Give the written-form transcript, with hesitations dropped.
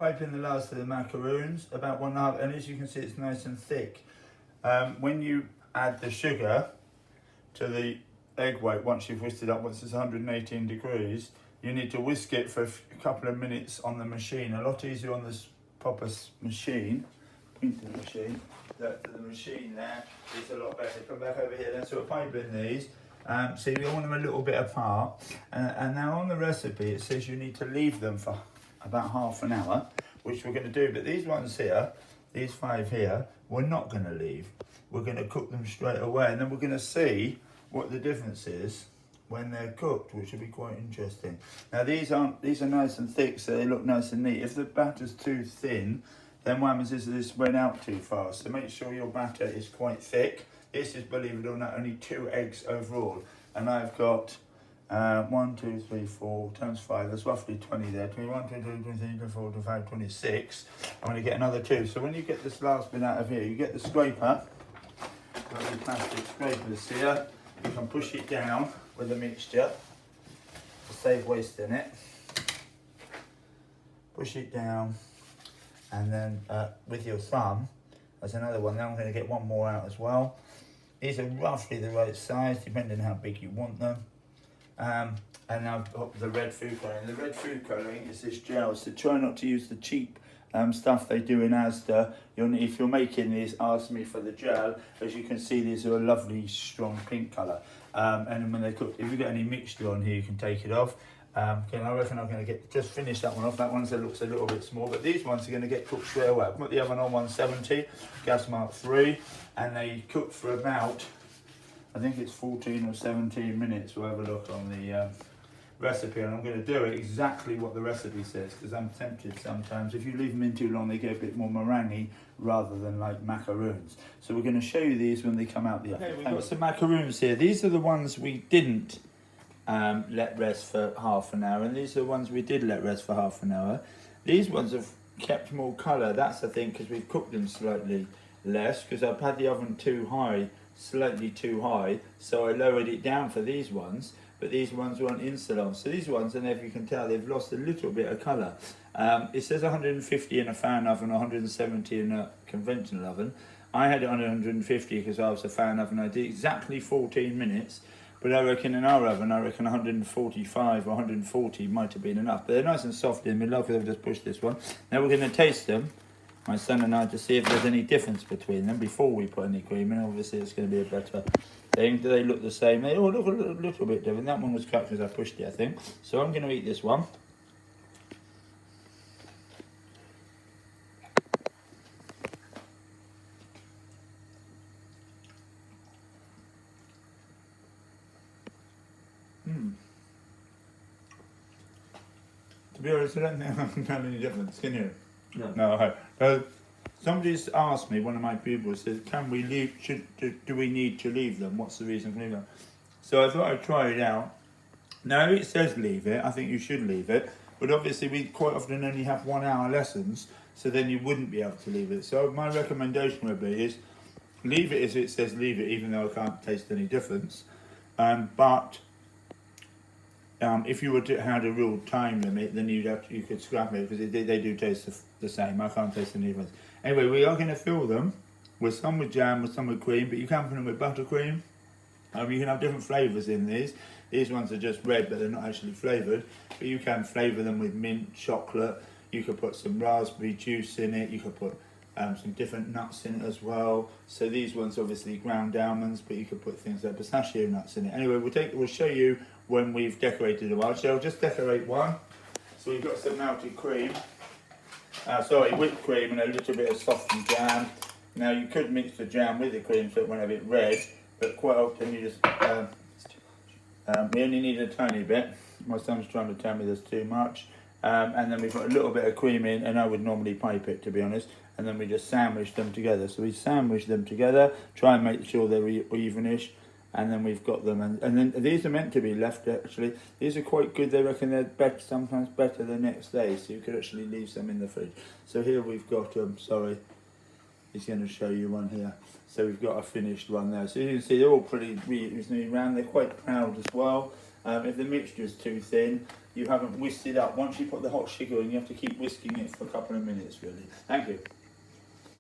Pipe in the last of the macaroons, about 1.5, and as you can see it's nice and thick. When you add the sugar to the egg white, once you've whisked it up, once it's 118 degrees, you need to whisk it for a couple of minutes on the machine. A lot easier on this proper machine. Point to the machine. The machine there is a lot better. Come back over here then, so we're piping these. So you want them a little bit apart. And now on the recipe it says you need to leave them for about half an hour, which we're going to do. But these ones here, these 5 here, we're not going to leave. We're going to cook them straight away, and then we're going to see what the difference is when they're cooked, which will be quite interesting. Now these are nice and thick, so they look nice and neat. If the batter's too thin, then what happens is this went out too fast. So make sure your batter is quite thick. This is, believe it or not, only 2 eggs overall, and I've got 1, 2, 3, 4 times 5, that's roughly 20 there. 21, 22, 23, 24, 25, 26. I'm going to get another 2. So when you get this last bit out of here, you get the scraper. Got the plastic scrapers here. You can push it down with the mixture to save wasting it. Push it down, and then with your thumb, there's another one. Now I'm going to get one more out as well. These are roughly the right size, depending on how big you want them. And now I've got the red food colouring. The red food colouring is this gel, so try not to use the cheap stuff they do in Asda. If you're making these, ask me for the gel. As you can see, these are a lovely strong pink colour. And when they cook, if you get any mixture on here, you can take it off. Again, I reckon I'm going to just finish that one off. That one looks a little bit small, but these ones are going to get cooked straight away. I've put the oven on 170, gas mark 3, and they cook for about, I think it's 14 or 17 minutes. We'll have a look on the recipe, and I'm going to do it exactly what the recipe says, because I'm tempted sometimes. If you leave them in too long, they get a bit more meringue rather than like macaroons. So we're going to show you these when they come out the oven. Okay, we've got some macaroons here. These are the ones we didn't let rest for half an hour, and these are the ones we did let rest for half an hour. These ones have kept more colour. That's the thing, because we've cooked them slightly less, because I've had the oven too high, slightly too high, so I lowered it down for these ones, but these ones weren't instant. So these ones, and if you can tell, they've lost a little bit of colour. It says 150 in a fan oven, 170 in a conventional oven. I had it on 150 because I was a fan oven. I did exactly 14 minutes, but I reckon in our oven, 145 or 140 might have been enough. But they're nice and soft in the middle. I've just pushed this one. Now we're going to taste them, my son and I, to see if there's any difference between them before we put any cream in. Obviously it's going to be a better thing. Do they look the same? They all look a little bit different. That one was cracked because I pushed it, I think. So I'm going to eat this one. To be honest, I don't think I can have any difference, can you? No. No, okay. Somebody's asked me, one of my pupils says, can we leave, do we need to leave them? What's the reason for leaving them? So I thought I'd try it out. Now it says leave it, I think you should leave it, but obviously we quite often only have 1 hour lessons, so then you wouldn't be able to leave it. So my recommendation would be is leave it as it says leave it, even though I can't taste any difference. If you were to have a real time limit, then you could scrap it, because they do taste the same. I can't taste any difference. Anyway, we are going to fill them with some with jam, with some with cream, but you can put them with buttercream. You can have different flavours in these. These ones are just red, but they're not actually flavoured. But you can flavour them with mint, chocolate. You could put some raspberry juice in it. You could put some different nuts in it as well. So these ones obviously ground almonds, but you could put things like pistachio nuts in it. Anyway, we'll show you when we've decorated a while. So I'll just decorate one. So we've got some melted cream. Whipped cream and a little bit of softened jam. Now you could mix the jam with the cream so it won't have it red, but quite often you just, we only need a tiny bit. My son's trying to tell me there's too much. And then we've got a little bit of cream in, and I would normally pipe it, to be honest, and then we just sandwich them together. So we sandwich them together, try and make sure they're evenish, and then we've got them, and then these are meant to be left, actually. These are quite good. They reckon they're better, sometimes better the next day, so you could actually leave some in the fridge. So here we've got, he's going to show you one here. So we've got a finished one there. So you can see they're all pretty reasonably round. They're quite proud as well. If the mixture is too thin, you haven't whisked it up. Once you put the hot sugar in, you have to keep whisking it for a couple of minutes, really. Thank you.